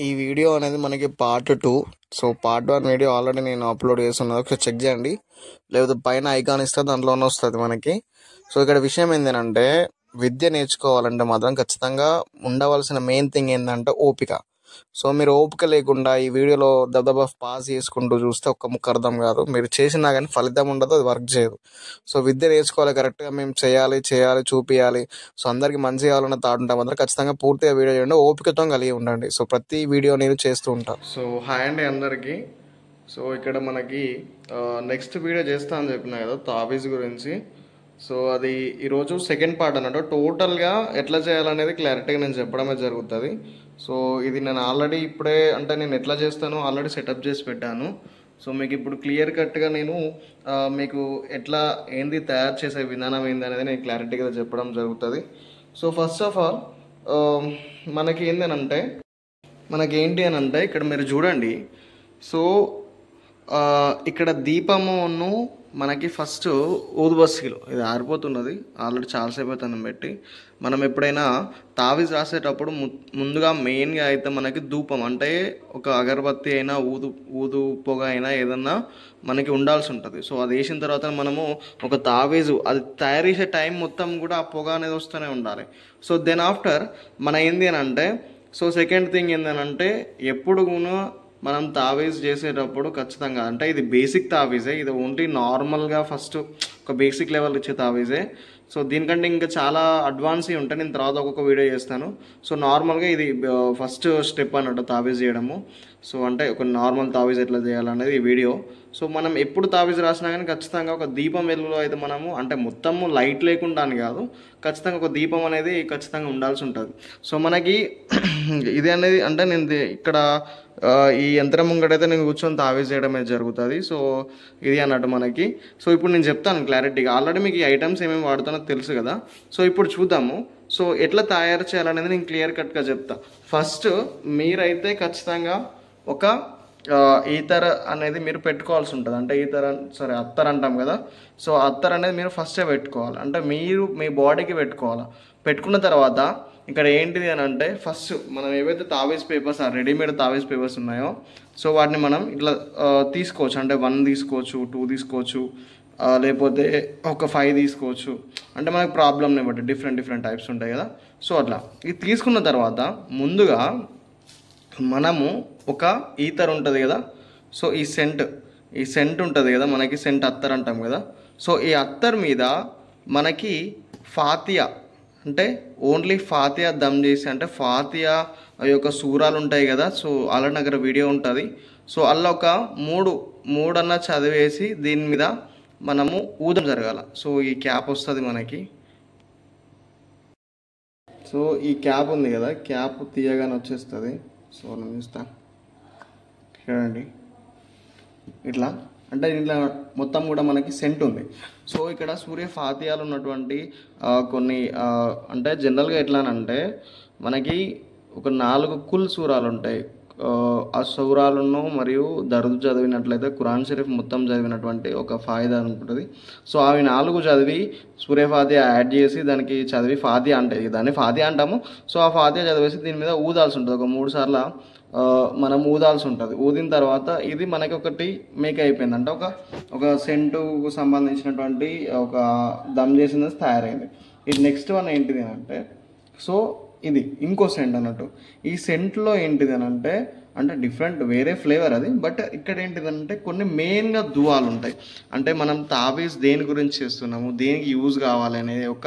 ఈ వీడియో అనేది మనకి part 2. So part 1 video already నేను అప్లోడ్ చేస్తున్నాను, ఒకసారి చెక్ చేయండి. లేకపోతే పైన ఐకాన్ ఇస్తే దాంట్లోనే వస్తుంది మనకి. సో ఇక్కడ విషయం ఏంటంటే, విద్య నేర్చుకోవాలంటే మాత్రం ఖచ్చితంగా ఉండవలసిన మెయిన్ థింగ్ ఏంటంటే ఓపిక. సో మీరు ఓపిక లేకుండా ఈ వీడియోలో దబదబా పాస్ చేసుకుంటూ చూస్తే ఒక్క ముక్క అర్థం కాదు. మీరు చేసినా కానీ ఫలితం ఉండదు, అది వర్క్ చేయదు. సో విద్య నేర్చుకోవాలి, కరెక్ట్గా మేము చేయాలి చూపించాలి. సో అందరికీ మంచి కావాలన్న థాట్ ఉంటాం మాత్రం ఖచ్చితంగా పూర్తిగా వీడియో చేయండి, ఓపికతో కలిగి ఉండండి. సో ప్రతి వీడియో నేను చేస్తూ ఉంటాను. సో హాయ్ అండి అందరికీ. సో ఇక్కడ మనకి నెక్స్ట్ వీడియో చేస్తా అని చెప్పినా కదా తాబీజ్ గురించి. సో అది ఈరోజు సెకండ్ పార్ట్ అన్నట్టు. టోటల్గా ఎట్లా చేయాలనేది క్లారిటీగా నేను చెప్పడమే జరుగుతుంది. సో ఇది నేను ఆల్రెడీ ఇప్పుడే అంటే నేను ఎట్లా చేస్తానో ఆల్రెడీ సెటప్ చేసి పెట్టాను. సో మీకు ఇప్పుడు క్లియర్ కట్గా నేను మీకు ఎట్లా ఏంది తయారు చేసే విధానం ఏంది అనేది నేను క్లారిటీగా చెప్పడం జరుగుతుంది. సో ఫస్ట్ ఆఫ్ ఆల్ మనకి ఏంటి అని అంటే ఇక్కడ మీరు చూడండి. సో ఇక్కడ దీపమును మనకి ఫస్ట్ ఊదుబస్తీలు ఇది ఆరిపోతున్నది, ఆల్రెడీ చాలాసేపు అవుతుంది పెట్టి. మనం ఎప్పుడైనా తావీజ్ రాసేటప్పుడు ముందుగా మెయిన్గా అయితే మనకి ధూపం అంటే ఒక అగరబత్తి అయినా ఊదు పొగ అయినా ఏదన్నా మనకి ఉండాల్సి ఉంటుంది. సో అది వేసిన తర్వాత మనము ఒక తావీజు అది తయారు చేసే టైం మొత్తం కూడా ఆ పొగ అనేది వస్తూనే ఉండాలి. సో దెన్ ఆఫ్టర్ మన ఏంది అని అంటే, సో సెకండ్ థింగ్ ఏంటంటే ఎప్పుడు మనం తావీజ్ చేసేటప్పుడు ఖచ్చితంగా అంటే ఇది బేసిక్ తావీజే, ఇది ఓన్లీ నార్మల్గా ఫస్ట్ ఒక బేసిక్ లెవెల్ ఇచ్చే తావీజే. సో దీనికంటే ఇంకా చాలా అడ్వాన్స్ ఉంటాయి, నేను తర్వాత ఒక్కొక్క వీడియో చేస్తాను. సో నార్మల్గా ఇది ఫస్ట్ స్టెప్ అన్నట్టు తావీజ్ చేయడము. సో అంటే ఒక నార్మల్ తావీజ్ ఎట్లా చేయాలనేది ఈ వీడియో. సో మనం ఎప్పుడు తావీజ్ రాసినా కానీ ఖచ్చితంగా ఒక దీపం వెలుగులో అయితే మనము అంటే మొత్తము లైట్ లేకుండా అని కాదు, ఖచ్చితంగా ఒక దీపం అనేది ఖచ్చితంగా ఉండాల్సి ఉంటుంది. సో మనకి ఇది అనేది అంటే నేను ఇక్కడ ఈ యంత్రం ముంగడైతే నేను కూర్చొని తావీజ్ చేయడమే జరుగుతుంది. సో ఇది అన్నట్టు మనకి. సో ఇప్పుడు నేను చెప్తాను క్లారిటీగా, ఆల్రెడీ మీకు ఈ ఐటమ్స్ ఏమేమి వాడుతానో తెలుసు కదా. సో ఇప్పుడు చూద్దాము. సో ఎట్లా తయారు చేయాలనేది నేను క్లియర్ కట్గా చెప్తా. ఫస్ట్ మీరైతే ఖచ్చితంగా ఒక ఈతర్ అనేది మీరు పెట్టుకోవాల్సి ఉంటుంది. అంటే అత్తర్ అంటాం కదా. సో అత్తర్ అనేది మీరు ఫస్టే పెట్టుకోవాలి, అంటే మీరు మీ బాడీకి పెట్టుకోవాలి. పెట్టుకున్న తర్వాత ఇక్కడ ఏంటిది అని అంటే, ఫస్ట్ మనం ఏవైతే తావీజ్ పేపర్స్ రెడీమేడ్ తావీజ్ పేపర్స్ ఉన్నాయో సో వాటిని మనం ఇట్లా తీసుకోవచ్చు. అంటే 1 తీసుకోవచ్చు, 2 తీసుకోవచ్చు, లేకపోతే ఒక 5 తీసుకోవచ్చు. అంటే మనకు ప్రాబ్లమ్ని బట్టి డిఫరెంట్ టైప్స్ ఉంటాయి కదా. సో అట్లా ఇది తీసుకున్న తర్వాత ముందుగా మనము ఒక ఈతర్ ఉంటుంది కదా. సో ఈ సెంట్ ఉంటుంది కదా మనకి, సెంట్ అత్తర్ అంటాం కదా. సో ఈ అత్తర్ మీద మనకి ఫాతియా అంటే ఓన్లీ ఫాతియా దమ్ చేసి, అంటే ఫాతియా యొక్క సూరాలు ఉంటాయి కదా. సో అలా దగ్గర వీడియో ఉంటుంది. సో అలా ఒక మూడన్నా చదివేసి దీని మీద మనము ఊదం జరగాల. సో ఈ క్యాప్ వస్తుంది మనకి. సో ఈ క్యాప్ ఉంది కదా, క్యాప్ తీయగానే వచ్చేస్తుంది. సో నేను చూస్తాను చూడండి ఇట్లా. అంటే ఇట్లా మొత్తం కూడా మనకి సెంట్ ఉంది. సో ఇక్కడ సూర్య ఫాతియాలు ఉన్నటువంటి కొన్ని అంటే జనరల్గా ఎట్లానంటే మనకి ఒక 4 కుల్ సూరాలు ఉంటాయి. ఆ సూరాలను మరియు దర్దు చదివినట్లయితే ఖురాన్ షరీఫ్ మొత్తం చదివినటువంటి ఒక ఫాయిదా ఉంటుంది. సో అవి 4 చదివి సూర్య ఫాతియా యాడ్ చేసి దానికి చదివి ఫాతియా అంటే దాన్ని ఫాతియా అంటాము. సో ఆ ఫాతియా చదివేసి దీని మీద ఊదాల్సి ఉంటుంది. ఒక 3 సార్లు మనం ఊదాల్సి ఉంటుంది. ఊదిన తర్వాత ఇది మనకి ఒకటి మేక్ అయిపోయింది, అంటే ఒక సెంటుకు సంబంధించినటువంటి ఒక దమ్ చేసింది తయారైంది. ఇది నెక్స్ట్ వన్ ఏంటిది అంటే, సో ఇది ఇంకో సెంట్ అన్నట్టు. ఈ సెంట్లో ఏంటిది అని అంటే డిఫరెంట్ వేరే ఫ్లేవర్ అది. బట్ ఇక్కడ ఏంటిదంటే కొన్ని మెయిన్గా దువాలు ఉంటాయి. అంటే మనం తాబీజ్ దేని గురించి చేస్తున్నాము, దేనికి యూజ్ కావాలి అనేది ఒక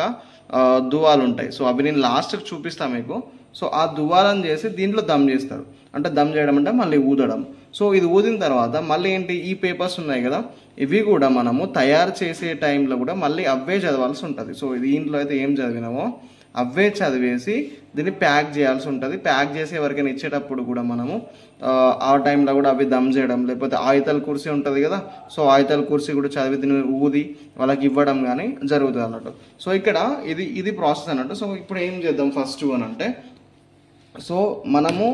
దువాలు ఉంటాయి. సో అవి నేను లాస్ట్కి చూపిస్తాను మీకు. సో ఆ దువాలను చేసి దీంట్లో దమ్ చేస్తారు. అంటే దమ్ చేయడం అంటే మళ్ళీ ఊదడం. సో ఇది ఊదిన తర్వాత మళ్ళీ ఏంటి, ఈ పేపర్స్ ఉన్నాయి కదా, ఇవి కూడా మనము తయారు చేసే టైంలో కూడా మళ్ళీ అవే చదవాల్సి ఉంటుంది. సో దీంట్లో అయితే ఏం చదివినామో అవే చదివేసి దీన్ని ప్యాక్ చేయాల్సి ఉంటుంది. ప్యాక్ చేసి ఎవరికైనా ఇచ్చేటప్పుడు కూడా మనము ఆ టైంలో కూడా అవి దమ్ చేయడం, లేకపోతే ఆయితల్ కుర్సీ ఉంటుంది కదా. సో ఆయితల్ కుర్సీ కూడా చదివి దీన్ని ఊది వాళ్ళకి ఇవ్వడం కానీ జరుగుతుంది అన్నట్టు. సో ఇక్కడ ఇది ప్రాసెస్ అన్నట్టు. సో ఇప్పుడు ఏం చేద్దాం ఫస్ట్ అని అంటే, సో మనము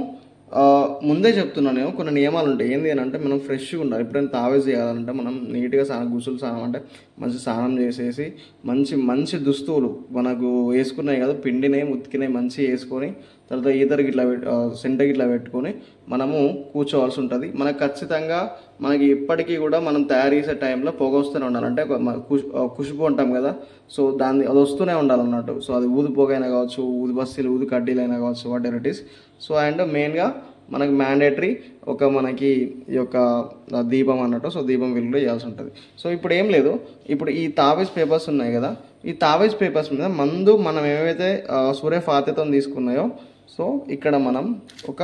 ముందే చెప్తున్నాను కొన్ని నియమాలు ఉంటాయి. ఏంటి అని అంటే, మనం ఫ్రెష్గా ఉండాలి. ఎప్పుడైనా తావీజ్ చేయాలంటే మనం నీట్గా గుసులు స్నానం అంటే మంచి స్నానం చేసేసి మంచి దుస్తువులు మనకు వేసుకున్నాయి కదా, పిండినే ఉతికినాయి మంచి వేసుకొని తర్వాత ఈతరికి ఇట్లా సెంటర్కి ఇట్లా పెట్టుకొని మనము కూర్చోవాల్సి ఉంటుంది. మనకు ఖచ్చితంగా మనకి ఎప్పటికీ కూడా మనం తయారు చేసే టైంలో పొగ వస్తూనే ఉండాలి. అంటే ఖుష్బు అంటాం కదా, సో దాన్ని అది వస్తూనే ఉండాలన్నట్టు. సో అది ఊది పొగ అయినా కావచ్చు, ఊది బస్తీలు ఊది కడ్డీలు అయినా కావచ్చు, what ever it is. So and మెయిన్గా మనకి మ్యాండేటరీ మనకి ఈ యొక్క దీపం అన్నట్టు. సో దీపం వెలుగులో చేయాల్సి ఉంటుంది. సో ఇప్పుడు ఏం లేదు, ఇప్పుడు ఈ తావీజ్ పేపర్స్ ఉన్నాయి కదా, ఈ తావీజ్ పేపర్స్ మీద మనం ఏవైతే సూర్య ఫాతిహతో తీసుకున్నాయో, సో ఇక్కడ మనం ఒక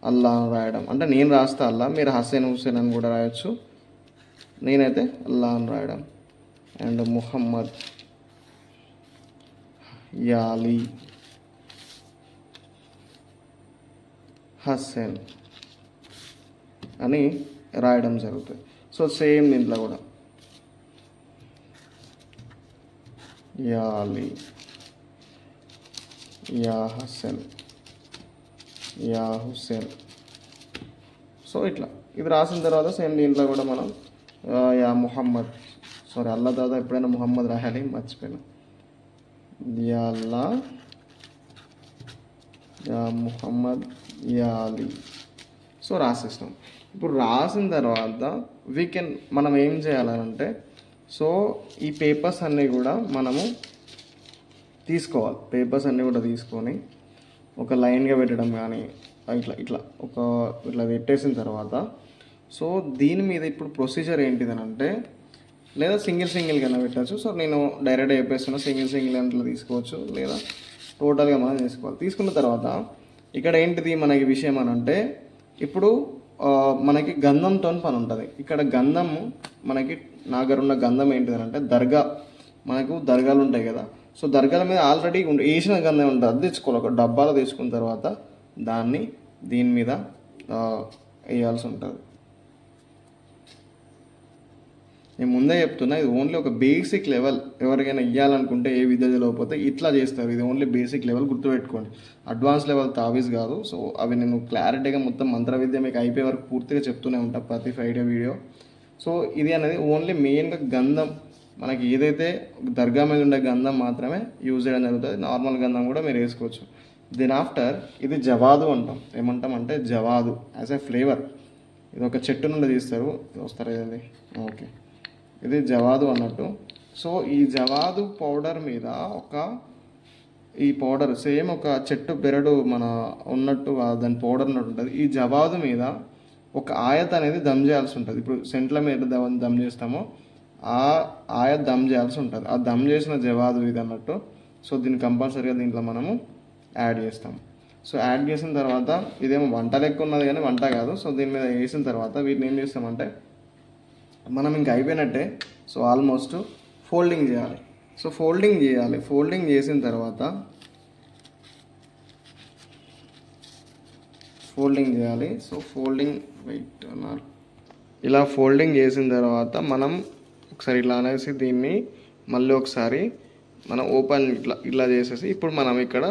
అల్లా రాయడం. అంటే నేను రాస్తా అల్లా, మీరు హుస్సేన్ అని కూడా రాయొచ్చు. నేనైతే అల్లా అని రాయడం. అండ్ ముహమ్మద్ యాలి హుస్సేన్ అని రాయడం జరుగుతుంది. సో సేమ్ దీంట్లో కూడా యాలి యా హుస్సేన్ యా హుస్సేన్. సో ఇట్లా ఇది రాసిన తర్వాత సేమ్ దీంట్లో కూడా మనం యా ముహమ్మద్, సారీ అల్లా తర్వాత ఎప్పుడైనా ముహమ్మద్ రాయాలి, మర్చిపోయినా. యా అల్లా యా ముహమ్మద్ యా అలీ. సో రాసేస్తాం. ఇప్పుడు రాసిన తర్వాత మనం ఏం చేయాలంటే, సో ఈ పేపర్స్ అన్నీ కూడా మనము తీసుకోవాలి. పేపర్స్ అన్నీ కూడా తీసుకొని ఒక లైన్గా పెట్టడం కానీ ఇట్లా ఇట్లా ఇట్లా పెట్టేసిన తర్వాత, సో దీని మీద ఇప్పుడు ప్రొసీజర్ ఏంటిదని అంటే, లేదా సింగిల్గానే పెట్టచ్చు. సో నేను డైరెక్ట్గా చెప్పేస్తున్నా, సింగిల్ అంటే తీసుకోవచ్చు, లేదా టోటల్గా మనం తీసుకోవాలి. తీసుకున్న తర్వాత ఇక్కడ ఏంటిది మనకి విషయం అని అంటే, ఇప్పుడు మనకి గంధంతో పని ఉంటుంది. ఇక్కడ గంధము మనకి నా దగ్గర ఉన్న గంధం ఏంటిదని అంటే, మనకు దర్గాలు ఉంటాయి కదా, సో దర్గాల మీద ఆల్రెడీ వేసిన గంధం ఉంటుంది, అది తెచ్చుకోవాలి. ఒక డబ్బాలో తెచ్చుకున్న తర్వాత దాన్ని దీని మీద వేయాల్సి ఉంటుంది. నేను ముందే చెప్తున్నా, ఇది ఓన్లీ ఒక బేసిక్ లెవెల్. ఎవరికైనా ఇవ్వాలనుకుంటే ఏ విద్య తెలియకపోతే ఇట్లా చేస్తారు. ఇది ఓన్లీ బేసిక్ లెవెల్, గుర్తుపెట్టుకోండి. అడ్వాన్స్ లెవెల్ తావీజ్ కాదు. సో అవి నేను క్లారిటీగా మొత్తం మంత్ర విద్య మీకు అయిపోయే వరకు పూర్తిగా చెప్తూనే ఉంటాను ప్రతి ఫ్రైడే వీడియో. సో ఇది అనేది ఓన్లీ మెయిన్గా గంధం, మనకి ఏదైతే దర్గా మీద ఉండే గంధం మాత్రమే యూజ్ చేయడం జరుగుతుంది. నార్మల్ గంధం కూడా మీరు వేసుకోవచ్చు. దెన్ ఆఫ్టర్ ఇది జవాదు అంటాం. ఏమంటాం అంటే జవాదు యాజ్ ఏ ఫ్లేవర్. ఇది ఒక చెట్టు నుండి తీస్తారు. వస్తారా ఇది? ఓకే, ఇది జవాదు అన్నట్టు. సో ఈ జవాదు పౌడర్ మీద ఈ పౌడర్ సేమ్ ఒక చెట్టు బెరడు మన ఉన్నట్టు దాని పౌడర్ ఉన్నట్టు ఉంటుంది. ఈ జవాదు మీద ఒక ఆయత్ అనేది దమ్ చేయాల్సి ఉంటుంది. ఇప్పుడు సెంట్ల మీద దమ్ చేస్తామో ఆ ఆయత్ దమ్ చేయాల్సి ఉంటుంది. ఆ దమ్ చేసిన జవాదు ఇది అన్నట్టు. సో దీన్ని కంపల్సరీగా దీంట్లో మనము యాడ్ చేస్తాం. సో యాడ్ చేసిన తర్వాత ఇదేమో వంట లెక్క ఉన్నది కానీ వంట కాదు. సో దీని మీద వేసిన తర్వాత వీటిని ఏం చేస్తామంటే, మనం ఇంకా అయిపోయినట్టే. సో ఆల్మోస్ట్ ఫోల్డింగ్ చేయాలి. సో ఫోల్డింగ్ చేసిన తర్వాత సో ఇలా ఫోల్డింగ్ చేసిన తర్వాత మనం ఒకసారి ఇట్లా అనేసి దీన్ని మళ్ళీ ఒకసారి మనం ఓపెన్ ఇట్లా చేసేసి, ఇప్పుడు మనం ఇక్కడ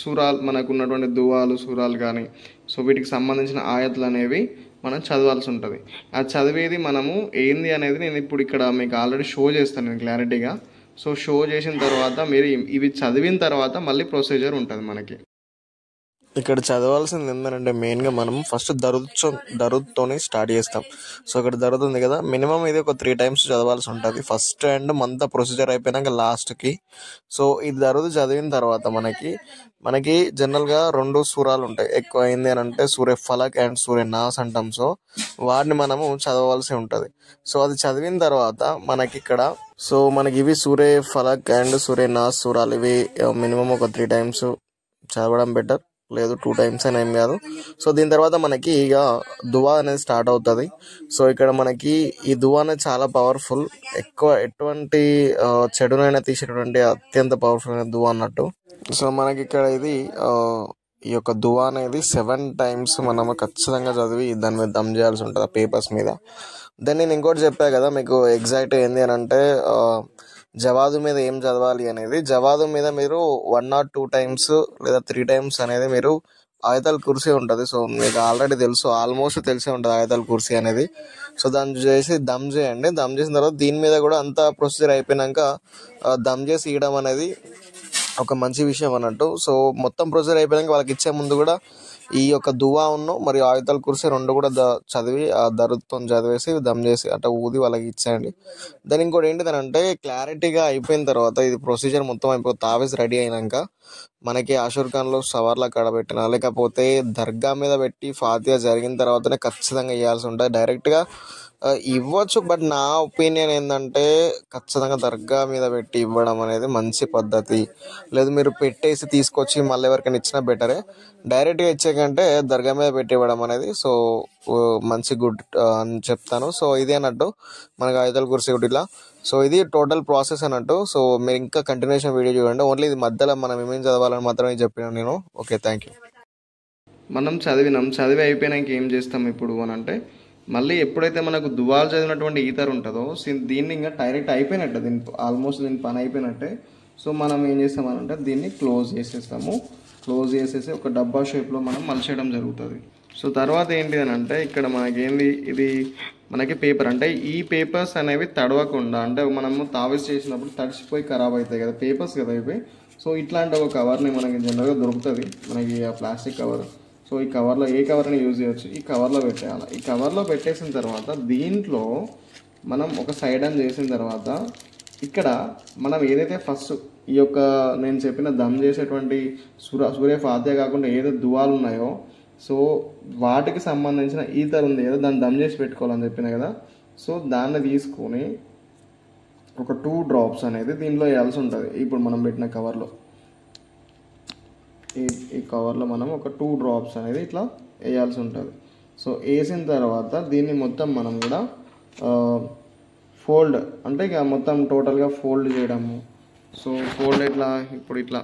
సూరాలు, మనకు ఉన్నటువంటి దువాలు సూరాలు కానీ, సో వీటికి సంబంధించిన ఆయతులు అనేవి మనం చదవాల్సి ఉంటుంది. అది చదివేది మనము ఏంది అనేది నేను ఇప్పుడు ఇక్కడ మీకు ఆల్రెడీ షో చేస్తాను నేను క్లారిటీగా. సో షో చేసిన తర్వాత మీరు ఇవి చదివిన తర్వాత మళ్ళీ ప్రొసీజర్ ఉంటుంది మనకి. ఇక్కడ చదవాల్సింది ఏంటంటే, మెయిన్గా మనం ఫస్ట్ దరుద్తోని స్టార్ట్ చేస్తాం. సో ఇక్కడ దరుద్ ఉంది కదా, మినిమం ఇది ఒక 3 times చదవాల్సి ఉంటుంది ఫస్ట్ అండ్ మంత ప్రొసీజర్ అయిపోయినాక లాస్ట్కి. సో ఈ దరుద్ చదివిన తర్వాత మనకి జనరల్గా 2 సూరాలు ఉంటాయి. ఎక్కువ అయింది అని అంటే సూర్య ఫలక్ అండ్ సూర్య నాస్ అంటాం. సో వాటిని మనము చదవాల్సి ఉంటుంది. సో అది చదివిన తర్వాత మనకి ఇవి సూర్య ఫలక్ అండ్ సూర్య నాస్ సూరాలు, ఇవి మినిమం ఒక 3 times చదవడం బెటర్, లేదు 2 times అయినా ఏం కాదు. సో దీని తర్వాత మనకి ఇక దువా అనేది స్టార్ట్ అవుతుంది. సో ఇక్కడ మనకి ఈ దువా అనేది చాలా పవర్ఫుల్, ఎక్కువ ఎటువంటి చెడునైనా తీసేటువంటి అత్యంత పవర్ఫుల్ అయిన దువా అన్నట్టు. సో మనకి ఇక్కడ ఈ యొక్క దువా అనేది 7 times మనము ఖచ్చితంగా చదివి దాని మీద దమ్ చేయాల్సి ఉంటుంది ఆ పేపర్స్ మీద. దెన్ నేను ఇంకోటి చెప్పా కదా మీకు ఎగ్జాక్ట్ ఏంది అని అంటే, జవాదు మీద ఏం చదవాలి అనేది. జవాదు మీద మీరు 1 or 2 times లేదా 3 times అనేది మీరు ఆయతల్ కుర్సీ ఉంటుంది. సో మీకు ఆల్రెడీ తెలుసు, ఆల్మోస్ట్ తెలిసే ఉంటుంది ఆయతల్ కుర్సీ అనేది. సో దాన్ని చేసి దమ్ చేయండి. దమ్ చేసిన తర్వాత దీని మీద కూడా అంతా ప్రొసీజర్ అయిపోయినాక దమ్ చేసి ఇవ్వడం అనేది ఒక మంచి విషయం అన్నట్టు. సో మొత్తం ప్రొసీజర్ అయిపోయాక వాళ్ళకి ఇచ్చే ముందు కూడా ఈ యొక్క దువా మరియు ఆయుధాల కుర్సీ రెండు కూడా చదివి ఆ దరుతో చదివేసి దమ్ చేసి అట్లా ఊది వాళ్ళకి ఇచ్చేయండి. దాని ఇంకోటి ఏంటిదనంటే క్లారిటీగా అయిపోయిన తర్వాత ఇది ప్రొసీజర్ మొత్తం అయిపోయి తావేజ్ రెడీ అయినాక మనకి ఆషూర్ ఖాన్లో సవర్ల కాడ పెట్టినా లేకపోతే దర్గా మీద పెట్టి ఫాతిహా జరిగిన తర్వాతనే ఖచ్చితంగా ఇవ్వాల్సి ఉంటుంది. డైరెక్ట్గా ఇవ్వచ్చు, బట్ నా ఒపీనియన్ ఏంటంటే ఖచ్చితంగా దర్గా మీద పెట్టి ఇవ్వడం అనేది మంచి పద్ధతి. లేదు మీరు పెట్టేసి తీసుకొచ్చి మళ్ళీ ఎవరికైనా ఇచ్చినా బెటరే. డైరెక్ట్గా ఇచ్చే కంటే దర్గా మీద పెట్టి ఇవ్వడం అనేది సో మంచి గుడ్ అని చెప్తాను. సో ఇది అన్నట్టు మనకు ఆయుధాల కుర్సీ ఒకటి ఇలా. సో ఇది టోటల్ ప్రాసెస్ అన్నట్టు. సో మీరు ఇంకా కంటిన్యూషన్ వీడియో చూడండి. ఓన్లీ ఇది మధ్యలో మనం ఏమేమి చదవాలని మాత్రమే చెప్పినాను నేను. Okay, thank you. మనం చదివి అయిపోయినాక ఏం చేస్తాం ఇప్పుడు అని అంటే, మళ్ళీ ఎప్పుడైతే మనకు దువాలు చదివినటువంటి ఈథర్ ఉంటుందో దీన్ని ఇంకా డైరెక్ట్ అయిపోయినట్టే, ఆల్మోస్ట్ దీని పని అయిపోయినట్టే. సో మనం ఏం చేస్తామనంటే దీన్ని క్లోజ్ చేసేస్తాము. క్లోజ్ చేసేసి ఒక డబ్బా షేప్లో మనం మలిచేయడం జరుగుతుంది. సో తర్వాత ఏంటి అని అంటే ఇక్కడ మనకేంది ఇది మనకి పేపర్, అంటే ఈ పేపర్స్ అనేవి తడవకుండా, అంటే మనము తావేజ్ చేసినప్పుడు తడిసిపోయి ఖరాబ్ అవుతాయి కదా పేపర్స్ కదా ఇవి. సో ఇట్లాంటి ఒక కవర్ని మనకి జనరల్గా దొరుకుతుంది మనకి ఆ ప్లాస్టిక్ కవర్. సో ఈ కవర్లో ఏ కవర్ని యూజ్ చేయవచ్చు, ఈ కవర్లో పెట్టేయాలి. ఈ కవర్లో పెట్టేసిన తర్వాత దీంట్లో మనం ఒక సైడ్ అని చేసిన తర్వాత ఇక్కడ మనం ఏదైతే ఫస్ట్ ఈ యొక్క నేను చెప్పిన దమ్ చేసేటువంటి సూర్య ఫాతిహా కాకుండా ఏదైతే దువాలు ఉన్నాయో సో వాటికి సంబంధించిన ఈథర్ ఉంది కదా దాన్ని దమ్ చేసి పెట్టుకోవాలని చెప్పిన కదా. సో దాన్ని తీసుకొని ఒక 2 drops అనేది దీనిలో వేయాల్సి ఉంటుంది. ఇప్పుడు మనం పెట్టిన కవర్లో ఈ కవర్లో మనం ఒక 2 drops అనేది ఇట్లా వేయాల్సి ఉంటుంది. సో వేసిన తర్వాత దీన్ని మొత్తం మనం కూడా ఫోల్డ్, అంటే ఇక మొత్తం టోటల్గా ఫోల్డ్ చేయడము. సో ఫోల్డ్ ఇట్లా ఇప్పుడు ఇట్లా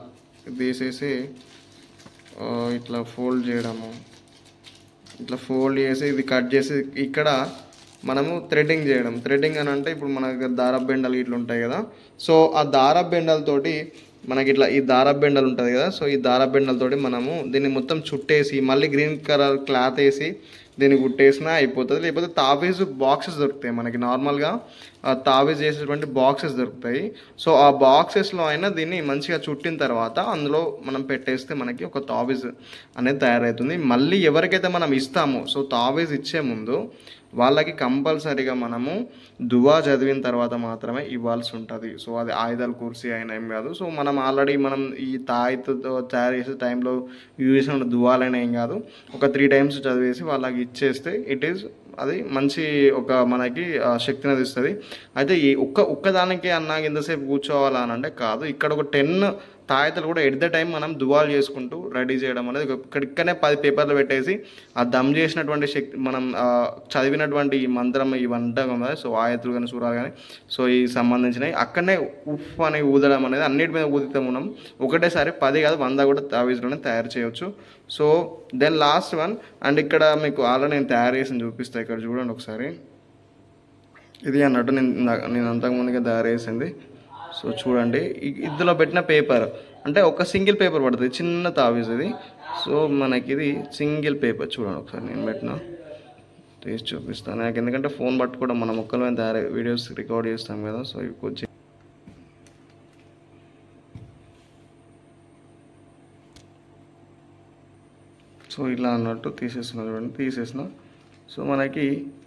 తీసేసి ఇట్లా ఫోల్డ్ చేయడము, ఇట్లా ఫోల్డ్ చేసి ఇది కట్ చేసి ఇక్కడ మనము థ్రెడ్డింగ్ చేయడం. థ్రెడ్డింగ్ అని అంటే ఇప్పుడు మన దగ్గర దారపు బెండలు ఇట్లా ఉంటాయి కదా. సో ఆ దారపు బెండలతోటి మనకి ఇట్లా ఈ దారపు బెండలు ఉంటుంది కదా. సో ఈ దారపు బెండలతోటి మనము దీన్ని మొత్తం చుట్టేసి మళ్ళీ గ్రీన్ కలర్ క్లాత్ వేసి దీన్ని కుట్టేసినా అయిపోతుంది. లేకపోతే తావీజ్ బాక్సెస్ దొరుకుతాయి మనకి, నార్మల్గా తావీజ్ చేసేటువంటి బాక్సెస్ దొరుకుతాయి. సో ఆ బాక్సెస్లో అయినా దీన్ని మంచిగా చుట్టిన తర్వాత అందులో మనం పెట్టేస్తే మనకి ఒక తావీజ్ అనేది తయారవుతుంది. మళ్ళీ ఎవరికైతే మనం ఇస్తామో సో తావీజ్ ఇచ్చే ముందు వాళ్ళకి కంపల్సరీగా మనము దువా చదివిన తర్వాత మాత్రమే ఇవ్వాల్సి ఉంటుంది. సో అది ఆయుధాల కుర్సీ అయినా ఏం కాదు. సో మనం ఆల్రెడీ మనం ఈ తాయితో తయారు చేసే టైంలో యూజ్ చేసిన దువాలైనా ఏం కాదు, ఒక 3 times చదివేసి వాళ్ళకి ఇచ్చేస్తే అది మంచి ఒక మనకి శక్తిని అది ఇస్తుంది. అయితే ఈ ఒక్కదానికి అన్నా ఇంతసేపు కూర్చోవాలా అని అంటే కాదు, ఇక్కడ ఒక 10 తాయతలు కూడా ఎట్ ద టైం మనం దువాలు చేసుకుంటూ రెడీ చేయడం అనేది ఇక్కడనే 10 పేపర్లు పెట్టేసి ఆ దమ్ చేసినటువంటి శక్తి మనం చదివినటువంటి ఈ మంత్రం ఇవంటాం కదా. సో ఆయతులు కానీ సూరాలు కానీ సో ఈ సంబంధించినవి అక్కడనే ఉఫ్ అని ఊదడం అనేది అన్నిటి మీద ఊదితే మనం ఒకటేసారి 10 కాదు 100 కూడా తావీజ్లోనే తయారు చేయవచ్చు. So then last one, and ఇక్కడ మీకు ఆల్రెడీ నేను తయారు చేసి చూపిస్తాను. ఇక్కడ చూడండి ఒకసారి, ఇది అన్నట్టు నేను అంతకుముందుగా తయారు చేసింది. సో చూడండి ఇందులో పెట్టిన పేపర్ అంటే ఒక సింగిల్ పేపర్ పడుతుంది, చిన్న తావీజ్ ఇది. సో మనకి ఇది సింగిల్ పేపర్. చూడండి ఒకసారి నేను పెట్టిన తీసి చూపిస్తాను నాకు, ఎందుకంటే ఫోన్ పట్టుకోవడం మనం ఒక్కరిమే తయారు వీడియోస్ రికార్డ్ చేస్తాం కదా. సో ఇవి కొంచెం సో ఇలా అన్నట్టు తీసేస్తున్నా చూడండి, తీసేసిన. సో మనకి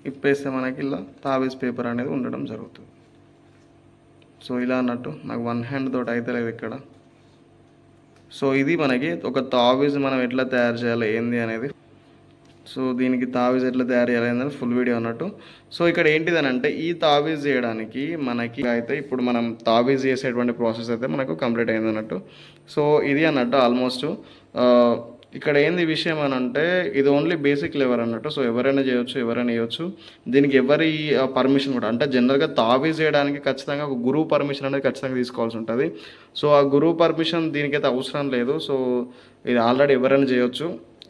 ఇప్పేస్తే మనకి ఇలా తావీజ్ పేపర్ అనేది ఉండడం జరుగుతుంది. సో ఇలా అన్నట్టు నాకు 1 hand తోటి అయితే లేదు ఇక్కడ. సో ఇది మనకి ఒక తావీజ్ మనం ఎట్లా తయారు చేయాలి ఏంది అనేది, సో దీనికి తావీజ్ ఎట్లా తయారు చేయాలి అనేది ఫుల్ వీడియో అన్నట్టు. సో ఇక్కడ ఏంటిదని అంటే ఈ తావీజ్ చేయడానికి మనకి అయితే ఇప్పుడు మనం తావీజ్ చేసేటువంటి ప్రాసెస్ అయితే మనకు కంప్లీట్ అయింది అన్నట్టు. సో ఇది అన్నట్టు ఆల్మోస్ట్ ఇక్కడ ఏంది విషయం అని అంటే ఇది ఓన్లీ బేసిక్ లెవెల్ అన్నట్టు. సో ఎవరైనా చేయొచ్చు, ఎవరైనా చేయొచ్చు. దీనికి ఎవరి పర్మిషన్ కూడా, అంటే జనరల్గా తావీజ్ చేయడానికి ఖచ్చితంగా ఒక గురువు పర్మిషన్ అనేది ఖచ్చితంగా తీసుకోవాల్సి ఉంటుంది. సో ఆ గురువు పర్మిషన్ దీనికైతే అవసరం లేదు. సో ఇది ఆల్రెడీ ఎవరైనా చేయొచ్చు.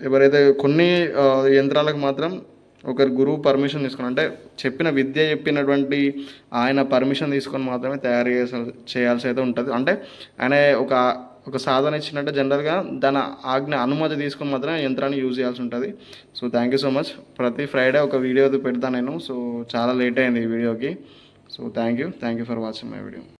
ఎవరైతే కొన్ని యంత్రాలకు మాత్రం ఒకరి గురువు పర్మిషన్ తీసుకొని, అంటే చెప్పిన విద్య చెప్పినటువంటి ఆయన పర్మిషన్ తీసుకొని మాత్రమే తయారు చేయాల్సి అయితే ఉంటుంది. అంటే ఆయన ఒక సాధన ఇచ్చినట్టే జనరల్గా దాని అనుమతి తీసుకొని మాత్రమే యంత్రాన్ని యూజ్ చేయాల్సి ఉంటుంది. So thank you so much. ప్రతి ఫ్రైడే ఒక వీడియో పెడతాను నేను. సో చాలా లేట్ అయింది ఈ వీడియోకి. So thank you for watching my video.